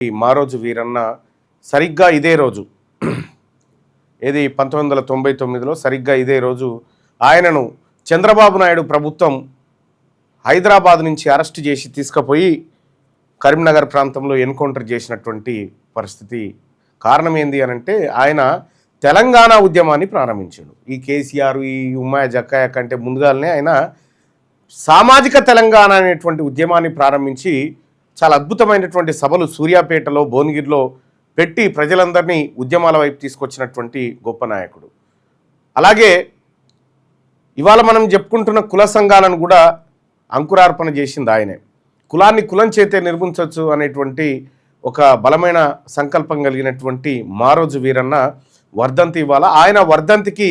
మారోజు వీరన్న సరిగ్గా ఇదే రోజు ఏది 1999లో సరిగ్గా ఇదే రోజు ఆయనను చంద్రబాబు నాయుడు ప్రభుత్వం హైదరాబాద్ నుంచి అరెస్ట్ చేసి తీసుకుపోయి కరీంనగర్ ప్రాంతంలో ఎన్కౌంటర్ చేసినటువంటి పరిస్థితి. కారణం ఏంది అనంటే ఆయన తెలంగాణ ఉద్యమాన్ని ప్రారంభించాడు. ఈ కేసీఆర్ ఈ ఉమ్మాయ జక్కాయ కంటే ముందుగానే ఆయన సామాజిక తెలంగాణ అనేటువంటి ఉద్యమాన్ని ప్రారంభించి చాలా అద్భుతమైనటువంటి సభలు సూర్యాపేటలో భువనగిరిలో పెట్టి ప్రజలందరినీ ఉద్యమాల వైపు తీసుకొచ్చినటువంటి గొప్ప నాయకుడు. అలాగే ఇవాళ మనం చెప్పుకుంటున్న కుల సంఘాలను కూడా అంకురార్పణ చేసింది ఆయనే. కులాన్ని కులం చేతే నిర్మించవచ్చు అనేటువంటి ఒక బలమైన సంకల్పం కలిగినటువంటి మారోజు వీరన్న వర్ధంతి ఇవాళ. ఆయన వర్ధంతికి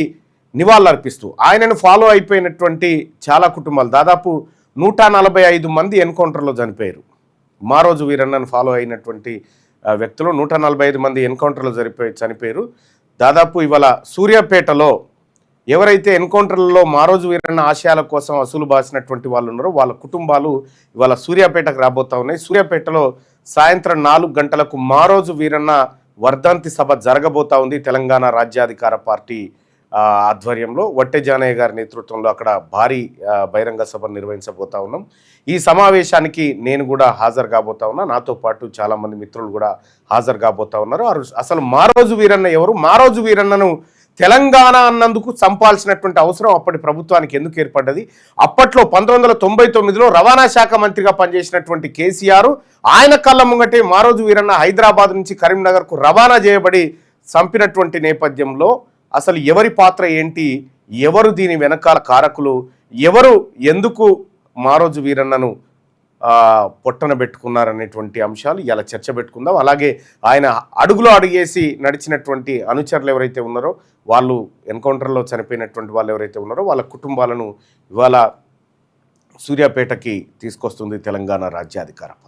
నివాళులర్పిస్తూ ఆయనను ఫాలో అయిపోయినటువంటి చాలా కుటుంబాలు దాదాపు 145 మంది ఎన్కౌంటర్లో చనిపోయారు. మారోజు వీరన్నను ఫాలో అయినటువంటి వ్యక్తులు 145 మంది ఎన్కౌంటర్లో చనిపోయారు. దాదాపు ఇవాళ సూర్యాపేటలో ఎవరైతే ఎన్కౌంటర్లలో మారోజు వీరన్న ఆశయాల కోసం అసలు బాసినటువంటి వాళ్ళు ఉన్నారో వాళ్ళ కుటుంబాలు ఇవాళ సూర్యాపేటకు రాబోతా ఉన్నాయి. సూర్యాపేటలో సాయంత్రం 4 గంటలకు మారోజు వీరన్న వర్ధంతి సభ జరగబోతా ఉంది. తెలంగాణ రాజ్యాధికార పార్టీ ఆధ్వర్యంలో వట్టె జానయ్య గారి నేతృత్వంలో అక్కడ భారీ బహిరంగ సభను నిర్వహించబోతా ఉన్నాం. ఈ సమావేశానికి నేను కూడా హాజరు కాబోతా ఉన్నా. నాతో పాటు చాలామంది మిత్రులు కూడా హాజరు కాబోతా ఉన్నారు. అసలు మారోజు వీరన్న ఎవరు? మారోజు వీరన్నను తెలంగాణ అన్నందుకు చంపాల్సినటువంటి అవసరం అప్పటి ప్రభుత్వానికి ఎందుకు ఏర్పడ్డది? అప్పట్లో 1999లో రవాణా శాఖ మంత్రిగా పనిచేసినటువంటి కేసీఆర్ ఆయన కళ్ళ ముంగటే మారోజు వీరన్న హైదరాబాద్ నుంచి కరీంనగర్కు రవాణా చేయబడి చంపినటువంటి నేపథ్యంలో అసలు ఎవరి పాత్ర ఏంటి, ఎవరు దీని వెనకాల కారకులు, ఎవరు ఎందుకు మారోజు వీరన్నను పొట్టన పెట్టుకున్నారనేటువంటి అంశాలు ఇలా చర్చ పెట్టుకుందాం. అలాగే ఆయన అడుగులో అడుగేసి నడిచినటువంటి అనుచరులు ఎవరైతే ఉన్నారో వాళ్ళు ఎన్కౌంటర్లో చనిపోయినటువంటి వాళ్ళు ఎవరైతే ఉన్నారో వాళ్ళ కుటుంబాలను ఇవాళ సూర్యాపేటకి తీసుకొస్తుంది తెలంగాణ రాజ్యాధికార పార్టీ.